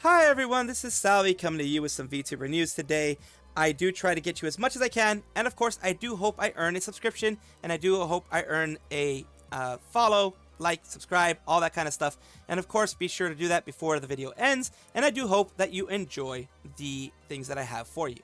Hi everyone, this is Salvi coming to you with some VTuber news today. I do try to get you as much as I can, and of course I do hope I earn a subscription, and I do hope I earn a follow, like, subscribe, all that kind of stuff. And of course be sure to do that before the video ends, and I do hope that you enjoy the things that I have for you.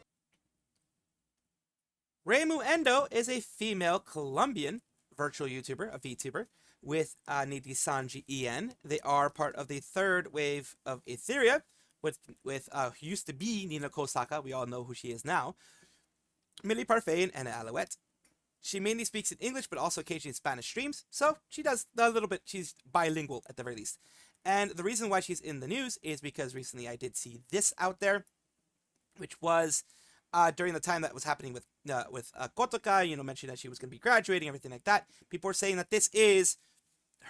Reimu Endo is a female Colombian virtual YouTuber, a VTuber, with Nijisanji EN. They are part of the third wave of Etheria, with who used to be Nina Kosaka. We all know who she is now. Millie Parfait and Alouette. She mainly speaks in English, but also occasionally in Spanish streams, so she does a little bit. She's bilingual at the very least. And the reason why she's in the news is because recently I did see this out there, which was during the time that was happening with Kotoka, mentioning that she was going to be graduating, everything like that. People were saying that this is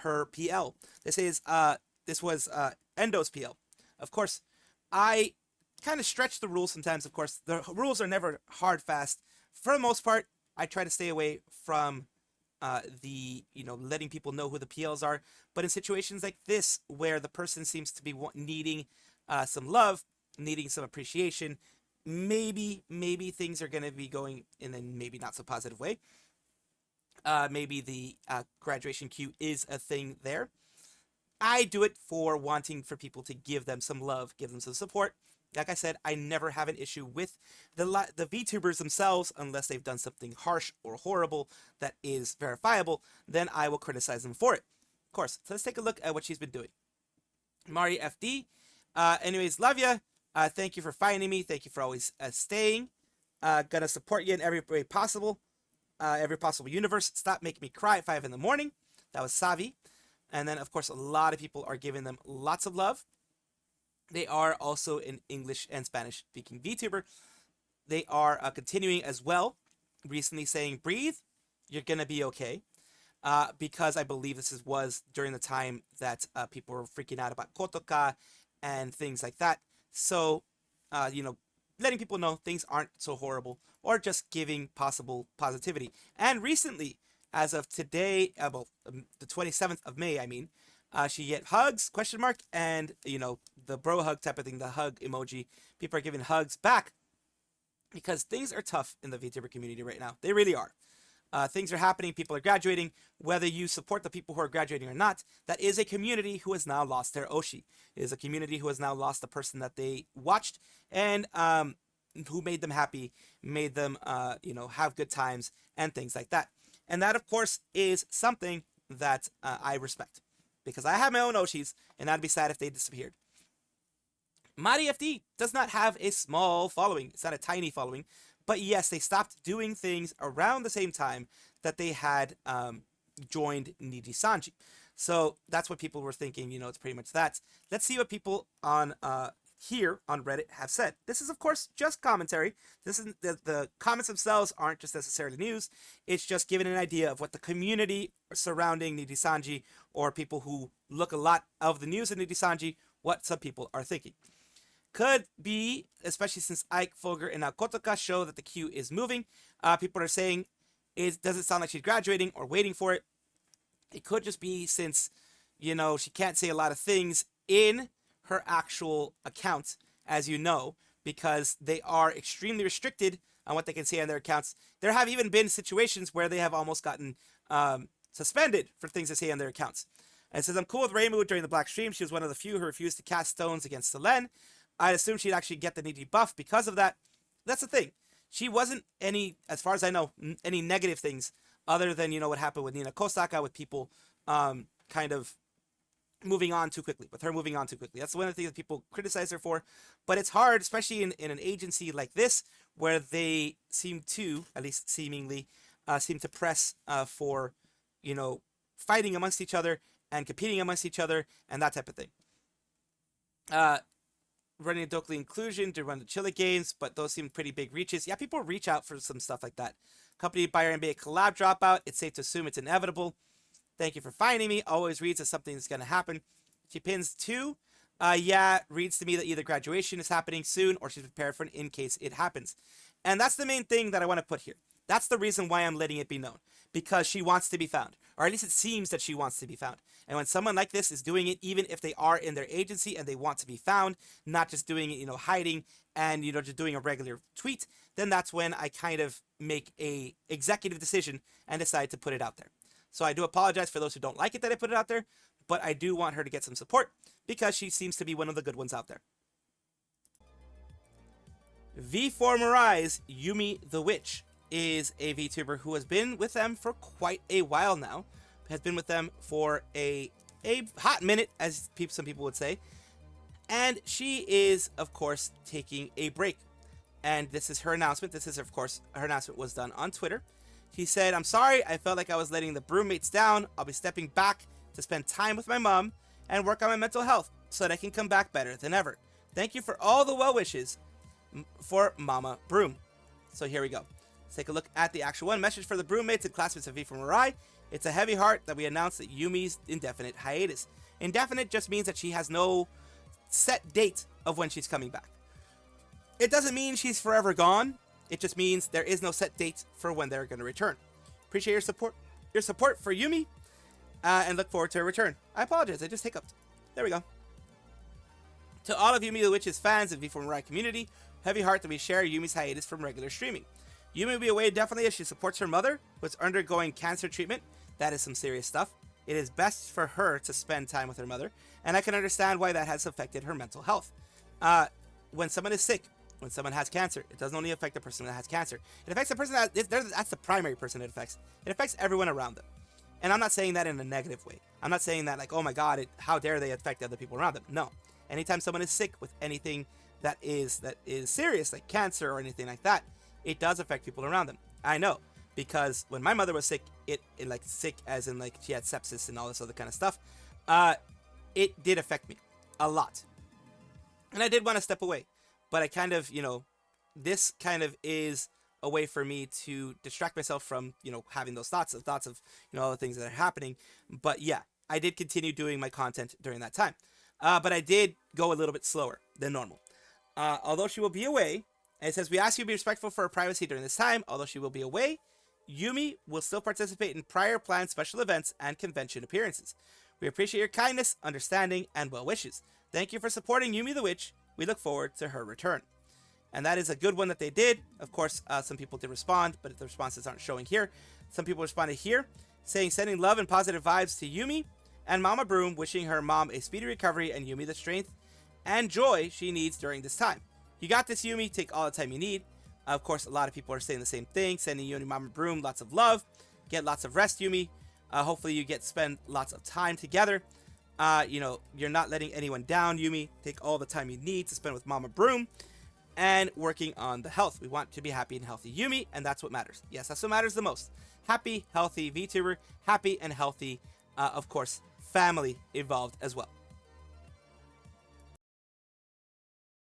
her PL. This was Endo's PL. Of course, I kind of stretch the rules sometimes. Of course, the rules are never hard fast. For the most part, I try to stay away from letting people know who the PLs are. But in situations like this, where the person seems to be needing some love, needing some appreciation, maybe things are going to be going in a maybe not so positive way. Maybe the graduation queue is a thing there. I do it for wanting for people to give them some love, give them some support. Like I said, I never have an issue with the VTubers themselves unless they've done something harsh or horrible that is verifiable. Then I will criticize them for it. Of course, so let's take a look at what she's been doing. Mari FD. Anyways, love ya. Thank you for finding me. Thank you for always staying. Gonna support you in every way possible. Every possible universe. Stop making me cry at 5 in the morning. That was Savi. And then, of course, a lot of people are giving them lots of love. They are also an English and Spanish speaking VTuber. They are continuing as well, recently saying, breathe, you're going to be okay. Because I believe this was during the time that people were freaking out about Kotoka and things like that. So, letting people know things aren't so horrible, or just giving possible positivity. And recently, as of today, the 27th of May, she get hugs, ? And, the bro hug type of thing, the hug emoji. People are giving hugs back because things are tough in the VTuber community right now. They really are. Things are happening. People are graduating. Whether you support the people who are graduating or not, that is a community who has now lost their Oshi. It is a community who has now lost the person that they watched and who made them happy, made them, have good times and things like that. And that, of course, is something that I respect because I have my own Oshis, and I'd be sad if they disappeared. Mari FD does not have a small following. It's not a tiny following. But yes, they stopped doing things around the same time that they had joined Nijisanji. So that's what people were thinking, it's pretty much that. Let's see what people on here on Reddit have said. This is, of course, just commentary. This is the comments themselves aren't just necessarily news. It's just giving an idea of what the community surrounding Nijisanji, or people who look a lot of the news of Nijisanji, what some people are thinking. Could be, especially since Ike, Fulger, and now Kotoka show that the queue is moving. People are saying it doesn't sound like she's graduating or waiting for it. It could just be since, she can't say a lot of things in her actual account, as you know, because they are extremely restricted on what they can say on their accounts. There have even been situations where they have almost gotten suspended for things they say on their accounts. And it says, I'm cool with Reimu during the Black Stream. She was one of the few who refused to cast stones against Selene. I'd assume she'd actually get the Niji buff because of that. That's the thing. She wasn't as far as I know, any negative things other than, what happened with Nina Kosaka, with people kind of moving on too quickly, with her moving on too quickly. That's one of the things that people criticize her for. But it's hard, especially in an agency like this, where they seem to, at least seemingly, seem to press for, fighting amongst each other and competing amongst each other and that type of thing. Running a Dokli inclusion to run the Chile games, but those seem pretty big reaches. Yeah, people reach out for some stuff like that. Company buyer NBA collab dropout. It's safe to assume it's inevitable. Thank you for finding me. Always reads as something that's going to happen. She pins 2. Yeah, reads to me that either graduation is happening soon or she's prepared for it in case it happens. And that's the main thing that I want to put here. That's the reason why I'm letting it be known. Because she wants to be found. Or at least it seems that she wants to be found. And when someone like this is doing it, even if they are in their agency and they want to be found, not just doing it, hiding and, just doing a regular tweet, then that's when I kind of make a executive decision and decide to put it out there. So I do apologize for those who don't like it that I put it out there, but I do want her to get some support because she seems to be one of the good ones out there. V4 Mirai's Yumi the Witch is a VTuber who has been with them for quite a while now. Has been with them for a hot minute, as some people would say. And she is, of course, taking a break. And this is her announcement. This is, of course, her announcement was done on Twitter. He said, "I'm sorry, I felt like I was letting the broommates down. I'll be stepping back to spend time with my mom and work on my mental health so that I can come back better than ever. Thank you for all the well wishes for Mama Broom." So here we go. Let's take a look at the actual one. Message for the broommates and classmates of V4 Mirai. It's a heavy heart that we announced that Yumi's indefinite hiatus. Indefinite just means that she has no set date of when she's coming back. It doesn't mean she's forever gone. It just means there is no set date for when they're going to return. Appreciate your support for Yumi, and look forward to her return. I apologize, I just hiccuped. There we go. To all of Yumi the Witch's fans and V4 Mirai community, heavy heart that we share Yumi's hiatus from regular streaming. Yumi will be away definitely as she supports her mother, who is undergoing cancer treatment. That is some serious stuff. It is best for her to spend time with her mother, and I can understand why that has affected her mental health. When someone is sick, when someone has cancer, it doesn't only affect the person that has cancer. It affects the person that's the primary person it affects. It affects everyone around them. And I'm not saying that in a negative way. I'm not saying that like, oh my God, how dare they affect other people around them. No. Anytime someone is sick with anything that is serious, like cancer or anything like that, it does affect people around them. I know, because when my mother was sick, it like sick as in like she had sepsis and all this other kind of stuff, it did affect me a lot. And I did want to step away, but I kind of, this kind of is a way for me to distract myself from, having those thoughts of, all the things that are happening. But yeah, I did continue doing my content during that time. But I did go a little bit slower than normal. Although she will be away, and it says, "We ask you to be respectful for her privacy during this time. Although she will be away, Yumi will still participate in prior planned special events and convention appearances. We appreciate your kindness, understanding, and well wishes. Thank you for supporting Yumi the Witch. We look forward to her return." And that is a good one that they did. Of course, some people did respond, but the responses aren't showing here. Some people responded here, saying, "Sending love and positive vibes to Yumi and Mama Broom, wishing her mom a speedy recovery and Yumi the strength and joy she needs during this time. You got this, Yumi. Take all the time you need." Of course, a lot of people are saying the same thing, sending you and Mama Broom lots of love. Get lots of rest, Yumi. Hopefully you spend lots of time together. You're not letting anyone down, Yumi. Take all the time you need to spend with Mama Broom and working on the health. We want to be happy and healthy, Yumi, and that's what matters. Yes, that's what matters the most. Happy, healthy VTuber, happy and healthy, of course, family involved as well.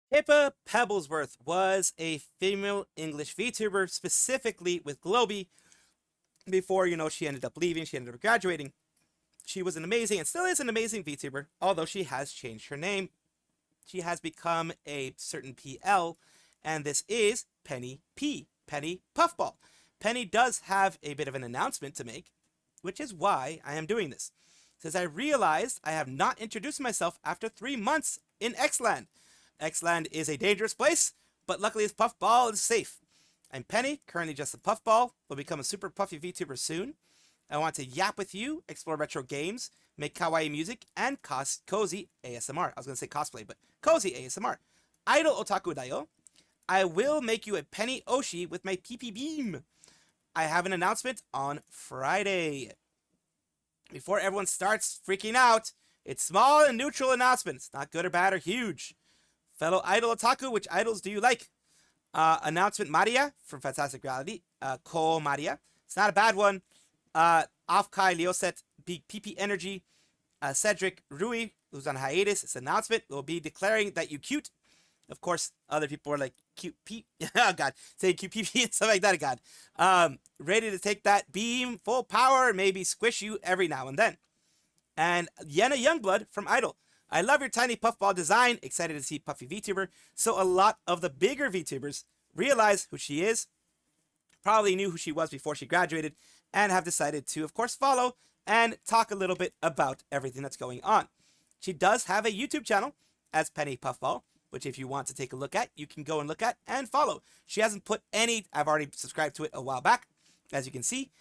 Pippa Pebblesworth was a female English VTuber, specifically with Globie. Before, she ended up leaving, she ended up graduating. She was an amazing, and still is an amazing VTuber, although she has changed her name. She has become a certain PL, and this is Penny P, Penny Puffball. Penny does have a bit of an announcement to make, which is why I am doing this. It says, "I realized I have not introduced myself after 3 months in Xland. Xland is a dangerous place, but luckily this Puffball is safe. I'm Penny, currently just a Puffball, will become a super puffy VTuber soon. I want to yap with you, explore retro games, make kawaii music, and cozy ASMR. I was going to say cosplay, but cozy ASMR. Idol otaku da yo. I will make you a Penny Oshi with my PP beam. I have an announcement on Friday." Before everyone starts freaking out, it's small and neutral announcements, not good or bad or huge. Fellow idol otaku, which idols do you like? Announcement Maria from Fantastic Reality. Ko Maria. It's not a bad one. Afkai Leoset, Big PP Energy. Cedric Rui, who's on hiatus. It's an announcement. Will be declaring that you cute. Of course, other people are like, cute P. Oh, God. Saying cute PP and stuff like that. God. Ready to take that beam full power. Maybe squish you every now and then. And Yena Youngblood from Idol. I love your tiny puffball design. Excited to see Puffy VTuber. So a lot of the bigger VTubers realize who she is. probably knew who she was before she graduated and have decided to, of course, follow and talk a little bit about everything that's going on. She does have a YouTube channel as Penny Puffball, which if you want to take a look at, you can go and look at and follow. She hasn't put any, I've already subscribed to it a while back, as you can see.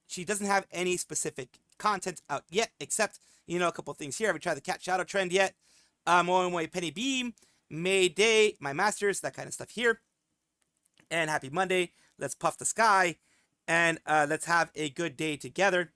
She doesn't have any specific content out yet, except, you know, a couple things here. Have we tried the cat shadow trend yet? Moe Penny Beam, May Day, My Masters, that kind of stuff here. And happy Monday. Let's puff the sky. And let's have a good day together.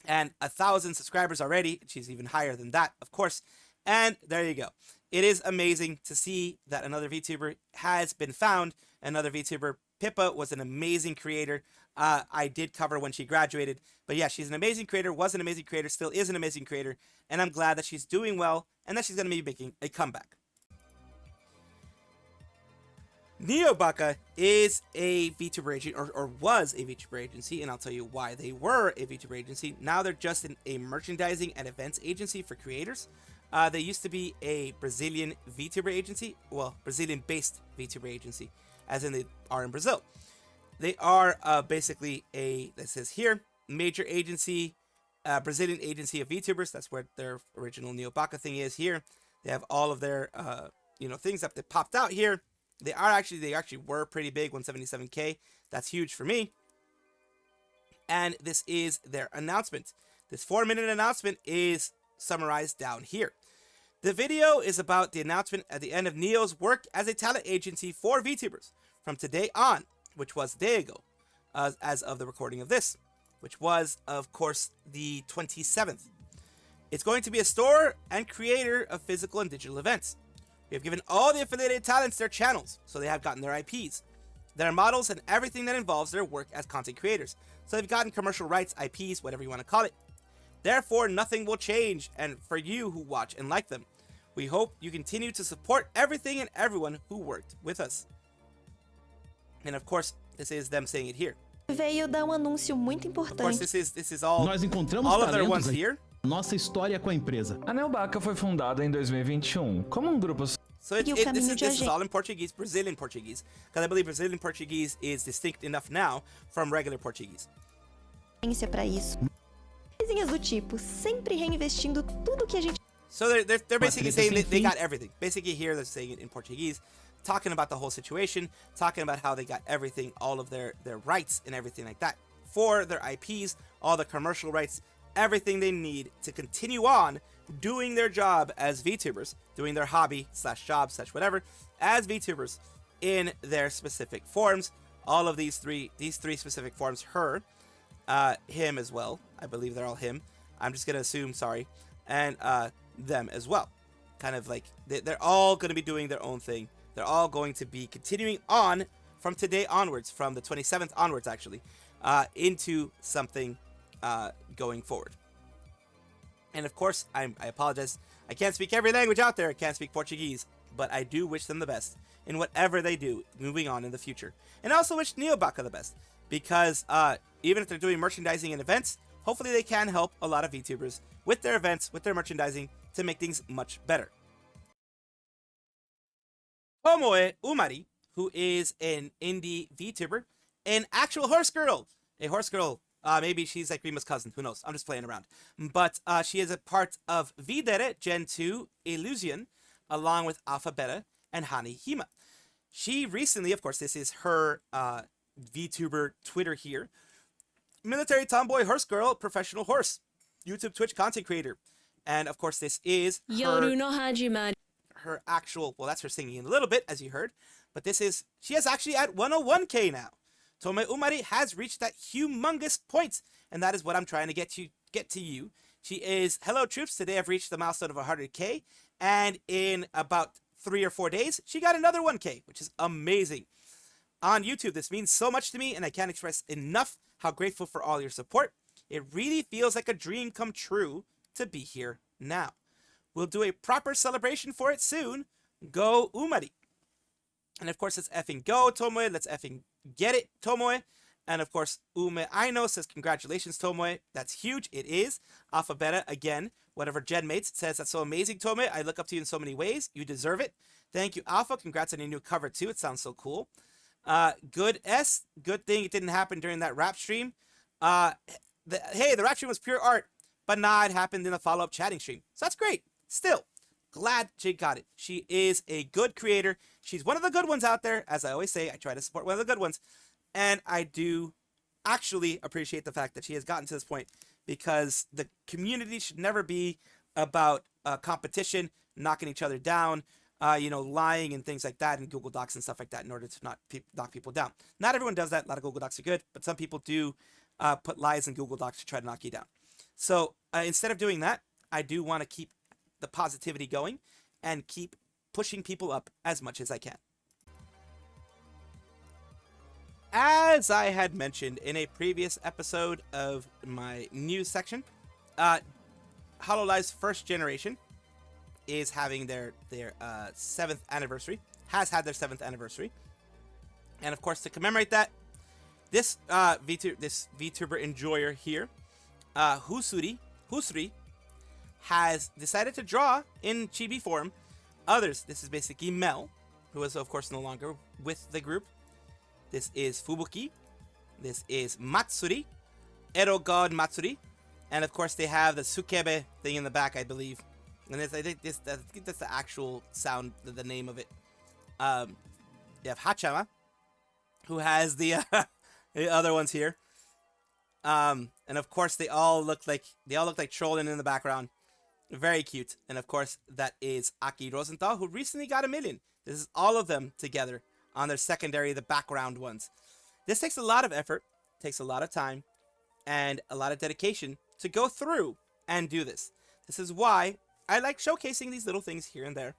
And 1,000 subscribers already. She's even higher than that, of course. And there you go. It is amazing to see that another VTuber has been found. Another VTuber, Pippa, was an amazing creator. I did cover when she graduated. But yeah, she's an amazing creator, was an amazing creator, still is an amazing creator. And I'm glad that she's doing well and that she's going to be making a comeback. Baka is a VTuber agency, or was a VTuber agency, and I'll tell you why they were a VTuber agency. Now they're just a merchandising and events agency for creators. They used to be a Brazilian VTuber agency, well, Brazilian-based VTuber agency, as in they are in Brazil. They are basically that says here, major agency, Brazilian agency of VTubers. That's where their original Baka thing is here. They have all of their, things that they popped out here. They actually were pretty big, 177K. That's huge for me. And this is their announcement. This 4-minute announcement is summarized down here. The video is about the announcement at the end of Neo's work as a talent agency for VTubers from today on, which was a day ago, as of the recording of this, which was, of course, the 27th. It's going to be a store and creator of physical and digital events. We have given all the affiliated talents their channels, so they have gotten their IPs, their models, and everything that involves their work as content creators. So they've gotten commercial rights, IPs, whatever you want to call it. Therefore, nothing will change, and for you who watch and like them, we hope you continue to support everything and everyone who worked with us. And of course, this is them saying it here. Veio dar anúncio muito importante. Of course, this is all of their ones here. Nossa história com a empresa. A Baka foi fundada em 2021 como grupo. So this is all in Portuguese, Brazilian Portuguese, because I believe Brazilian Portuguese is distinct enough now from regular Portuguese. Para isso. Coisinhas do tipo, sempre reinvestindo tudo que a gente. So they're basically saying that they got everything. Basically here they're saying it in Portuguese, talking about the whole situation, talking about how they got everything, all of their rights and everything like that for their IPs, all the commercial rights, everything they need to continue on doing their job as VTubers, doing their hobby / job / whatever as VTubers in their specific forms. All of these three specific forms, her, him as well. I believe they're all him. I'm just gonna assume, sorry, and them as well. Kind of like they're all going to be doing their own thing. They're all going to be continuing on from today onwards, from the 27th onwards actually, into something going forward. And of course, I apologize. I can't speak every language out there. I can't speak Portuguese, but I do wish them the best in whatever they do moving on in the future. And I also wish Baka the best, because even if they're doing merchandising and events, hopefully they can help a lot of VTubers with their events, with their merchandising, to make things much better. Tomoe Umari, who is an indie VTuber, an actual horse girl. A horse girl. Maybe she's like Rima's cousin. Who knows? I'm just playing around. But she is a part of Videre Gen 2 Illusion, along with Alpha Beta and Hani Hima. She recently, of course, this is her VTuber Twitter here. Military tomboy horse girl, professional horse, YouTube, Twitch content creator. And of course, this is her actual, well, that's her singing in a little bit, as you heard. But she is actually at 101K now. Tomoe Umari has reached that humongous point, and that is what I'm trying to get to you. She is, hello troops, today I've reached the milestone of 100K, and in about 3 or 4 days, she got another 1K, which is amazing. On YouTube, this means so much to me, and I can't express enough how grateful for all your support. It really feels like a dream come true to be here now. We'll do a proper celebration for it soon. Go Umari. And of course, let's effing go, Tomoe. Let's effing get it, Tomoe. And of course, Ume Aino says, congratulations, Tomoe. That's huge. It is. Alpha Beta, again, whatever Gen Mates says, that's so amazing, Tomoe. I look up to you in so many ways. You deserve it. Thank you, Alpha. Congrats on your new cover, too. It sounds so cool. Good thing it didn't happen during that rap stream. Hey, the rap stream was pure art, but nah, it happened in a follow-up chatting stream. So that's great. Still, glad Jade got it. She is a good creator. She's one of the good ones out there. As I always say, I try to support one of the good ones. And I do actually appreciate the fact that she has gotten to this point, because the community should never be about competition, knocking each other down, lying and things like that in Google Docs and stuff like that in order to not knock people down. Not everyone does that. A lot of Google Docs are good, but some people do put lies in Google Docs to try to knock you down. So instead of doing that, I do want to keep the positivity going and keep pushing people up as much as I can. As I had mentioned in a previous episode of my news section, Hololive's first generation is having their 7th anniversary, has had their 7th anniversary. And of course, to commemorate that, this VTuber enjoyer here, Husuri, has decided to draw in chibi form others. This is basically Mel, who is of course no longer with the group. This is Fubuki. This is Matsuri, Ero God Matsuri, and of course they have the Sukebe thing in the back, I believe. And I think that's the actual sound, the name of it. You have Hachama, who has the the other ones here. And of course they all look like trolling in the background. Very cute. And of course that is Aki Rosenthal, who recently got 1 million. This is all of them together on their secondary, the background ones. This takes a lot of effort, takes a lot of time, and a lot of dedication to go through and do this. This is why I like showcasing these little things here and there,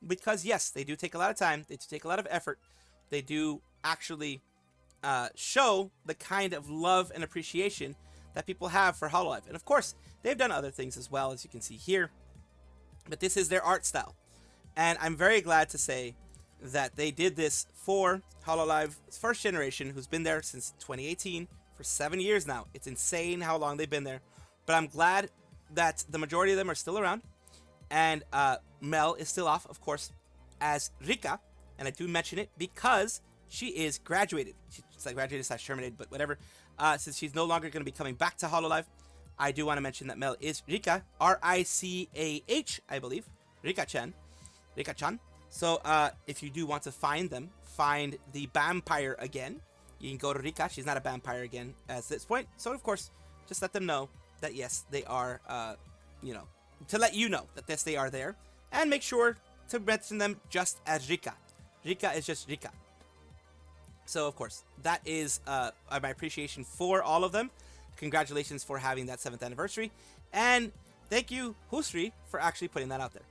because yes, they do take a lot of time, they do take a lot of effort, they do actually show the kind of love and appreciation that people have for Hololive. And of course, they've done other things as well, as you can see here, but this is their art style. And I'm very glad to say that they did this for Hololive's first generation, who's been there since 2018, for 7 years now. It's insane how long they've been there, but I'm glad that the majority of them are still around. And Mel is still off, of course, as Rika, and I do mention it because she is graduated. She's like graduated / terminated, but whatever. Since she's no longer going to be coming back to Hololive, I do want to mention that Mel is Rika, Ricah, I believe, Rika-chan. So if you do want to find them, find the vampire again, you can go to Rika. She's not a vampire again at this point. So of course, just let them know that yes, they are, to let you know that yes, they are there. And make sure to mention them just as Rika. Rika is just Rika. So of course, that is my appreciation for all of them. Congratulations for having that 7th anniversary. And thank you, Husri, for actually putting that out there.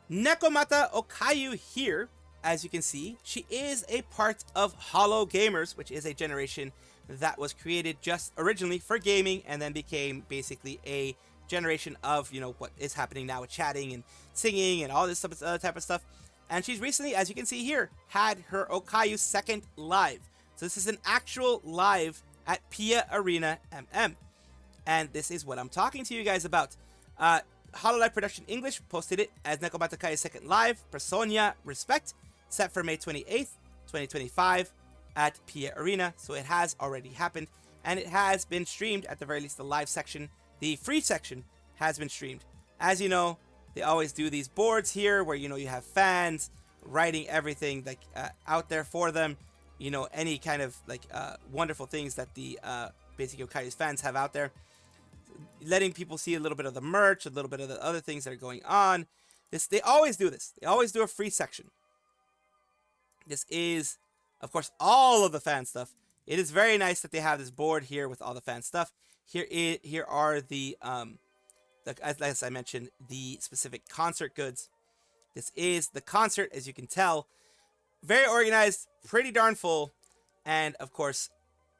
Nekomata Okayu here, as you can see, she is a part of Holo Gamers, which is a generation that was created just originally for gaming and then became basically a generation of, what is happening now with chatting and singing and all this other type of stuff. And she's recently, as you can see here, had her Okayu 2nd live. So this is an actual live at Pia Arena MM. And this is what I'm talking to you guys about. Hololive Production English posted it as Nekomata Okayu's 2nd live, Personia Respect, set for May 28th, 2025 at Pia Arena. So it has already happened, and it has been streamed, at the very least the live section. The free section has been streamed. As you know, they always do these boards here where, you have fans writing everything out there for them. Any kind of wonderful things that the Basic Okayu's fans have out there. Letting people see a little bit of the merch, a little bit of the other things that are going on. They always do this. They always do a free section. This is, of course, all of the fan stuff. It is very nice that they have this board here with all the fan stuff. Here are the as I mentioned, the specific concert goods. This is the concert, as you can tell. Very organized, pretty darn full. And of course,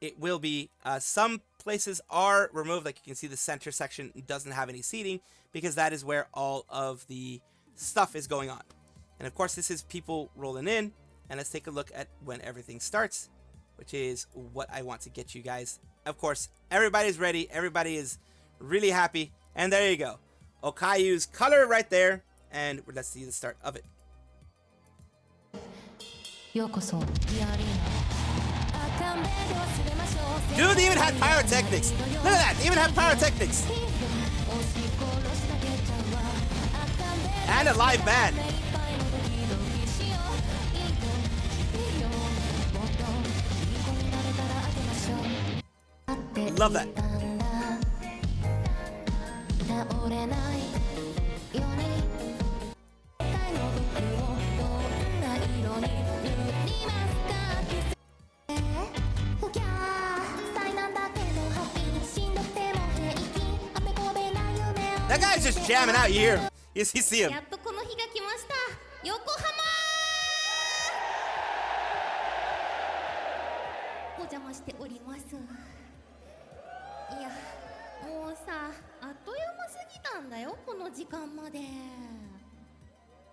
it will be, some places are removed. Like you can see the center section doesn't have any seating because that is where all of the stuff is going on. And of course, this is people rolling in. And let's take a look at when everything starts, which is what I want to get you guys. Of course, everybody's ready. Everybody is really happy. And there you go. Okayu's color right there. And let's see the start of it. Dude, they even had pyrotechnics. Look at that, they even have pyrotechnics. And a live band. Love that. That guy's just jamming out. You hear him. You see him. やっとこの日が来ました。横浜。お邪魔しております。いや、もうさ、あっという間すぎたんだよ、この時間まで。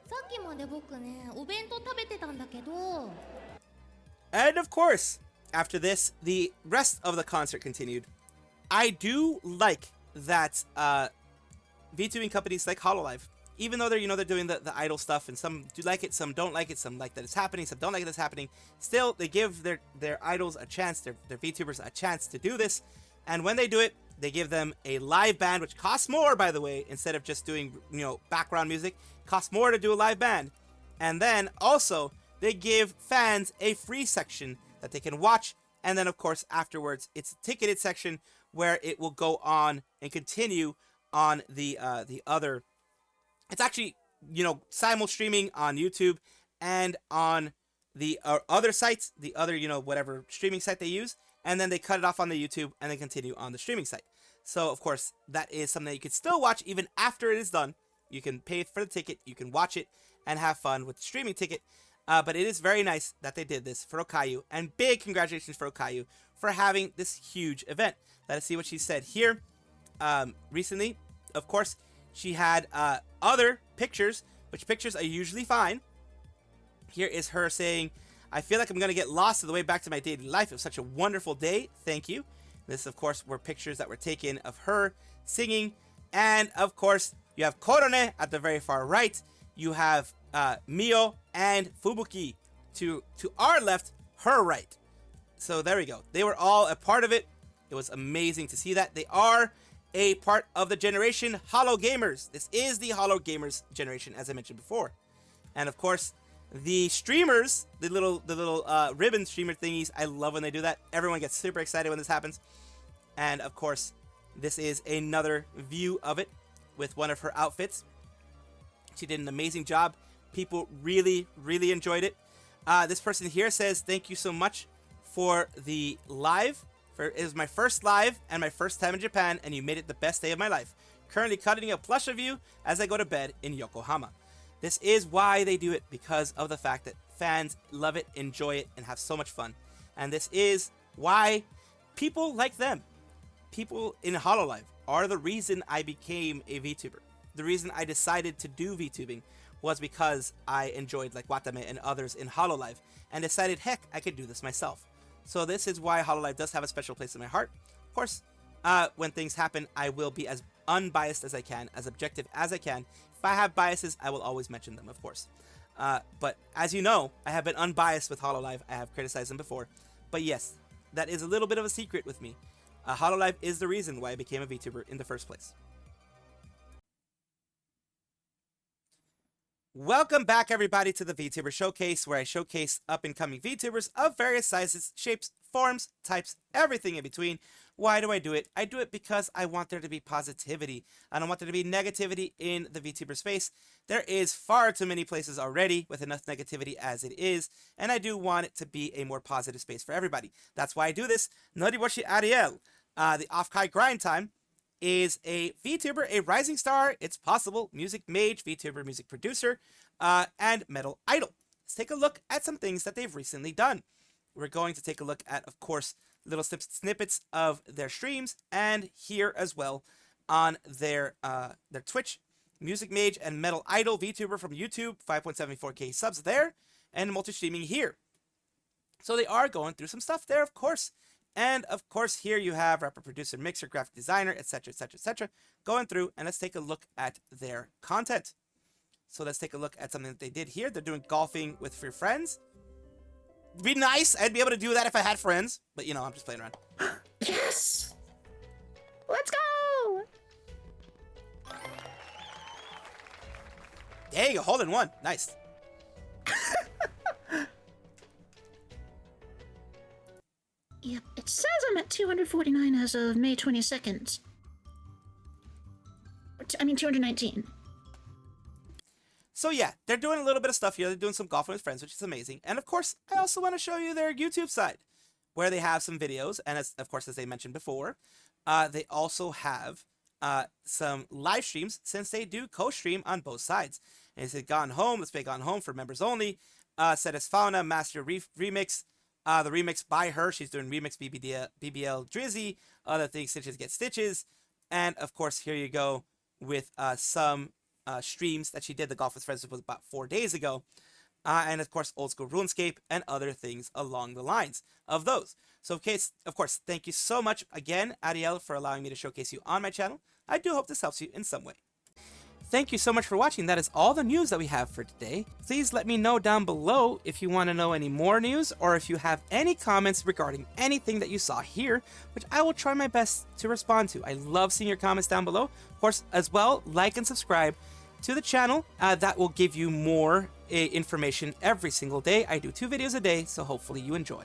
さっきまで僕ね、お弁当食べてたんだけど。And of course, after this, the rest of the concert continued. I do like that VTubing companies like Hololive, even though they're they're doing the idol stuff, and some do like it, some don't like it, some like that it's happening, some don't like it it's happening. Still, they give their idols a chance, their VTubers a chance to do this, and when they do it, they give them a live band, which costs more, by the way. Instead of just doing background music, costs more to do a live band, and then also they give fans a free section that they can watch, and then of course afterwards it's a ticketed section where it will go on and continue on the other. It's actually simul streaming on YouTube and on the other sites, the other whatever streaming site they use, and then they cut it off on the YouTube and then continue on the streaming site. So of course that is something that you can still watch even after it is done. You can pay for the ticket, you can watch it and have fun with the streaming ticket. But it is very nice that they did this for Okayu, and big congratulations for Okayu for having this huge event. Let us see what she said here. Recently, of course, she had other pictures, which pictures are usually fine. Here is her saying, I feel like I'm going to get lost on the way back to my daily life. It was such a wonderful day. Thank you. This, of course, were pictures that were taken of her singing. And, of course, you have Korone at the very far right. You have Mio and Fubuki to our left, her right. So there we go. They were all a part of it. It was amazing to see that. They are a part of the generation Holo Gamers. This is the Holo Gamers generation, as I mentioned before. And of course, the streamers, the little ribbon streamer thingies, I love when they do that. Everyone gets super excited when this happens. And of course, this is another view of it with one of her outfits. She did an amazing job. People really, really enjoyed it. This person here says, thank you so much for the live. It was my first live and my first time in Japan, and you made it the best day of my life. Currently cutting a plush of you as I go to bed in Yokohama. This is why they do it, because of the fact that fans love it, enjoy it, and have so much fun. And this is why people like them, people in Hololive, are the reason I became a VTuber. The reason I decided to do VTubing was because I enjoyed like Watame and others in Hololive and decided, heck, I could do this myself. So this is why Hololive does have a special place in my heart. Of course, when things happen, I will be as unbiased as I can, as objective as I can. If I have biases, I will always mention them, of course. But as you know, I have been unbiased with Hololive. I have criticized them before. But yes, that is a little bit of a secret with me. Hololive is the reason why I became a VTuber in the first place. Welcome back, everybody, to the VTuber Showcase, where I showcase up-and-coming VTubers of various sizes, shapes, forms, types, everything in between. Why do I do it? I do it because I want there to be positivity. I don't want there to be negativity in the VTuber space. There is far too many places already with enough negativity as it is, and I do want it to be a more positive space for everybody. That's why I do this. Noriboshi Arielle, the off-kai grind time, is a VTuber, a rising star, it's possible, music mage, VTuber music producer, and metal idol. Let's take a look at some things that they've recently done. We're going to take a look at, of course, little snippets of their streams, and here as well on their Twitch, music mage and metal idol VTuber from YouTube, 5.74k subs there, and multi-streaming here. So they are going through some stuff there, of course. And of course, here you have rapper, producer, mixer, graphic designer, etc., etc., etc., going through, and let's take a look at their content. So let's take a look at something that they did here. They're doing golfing with your friends. be nice. I'd be able to do that if I had friends. But, you know, I'm just playing around. Yes! Let's go! There you go. Hole in one. Nice. Yep, it says I'm at 249 as of May 22nd. I mean 219. So yeah, they're doing a little bit of stuff here. They're doing some golfing with friends, which is amazing. And of course, I also want to show you their YouTube side, where they have some videos. And as, of course, as they mentioned before, they also have some live streams, since they do co-stream on both sides. And they said Gone Home, let's play Gone Home for members only. Sedes Fauna, Master Remix. The remix by her. She's doing remix BBL Drizzy, other things, Stitches Get Stitches. And of course, here you go with some streams that she did. The Golf with Friends was about 4 days ago. And of course, Old School RuneScape and other things along the lines of those. So, of course, thank you so much again, Arielle, for allowing me to showcase you on my channel. I do hope this helps you in some way. Thank you so much for watching. That is all the news that we have for today. Please let me know down below if you want to know any more news, or if you have any comments regarding anything that you saw here, which I will try my best to respond to. I love seeing your comments down below. Of course, as well, like and subscribe to the channel. That will give you more information every single day. I do 2 videos a day, so hopefully you enjoy.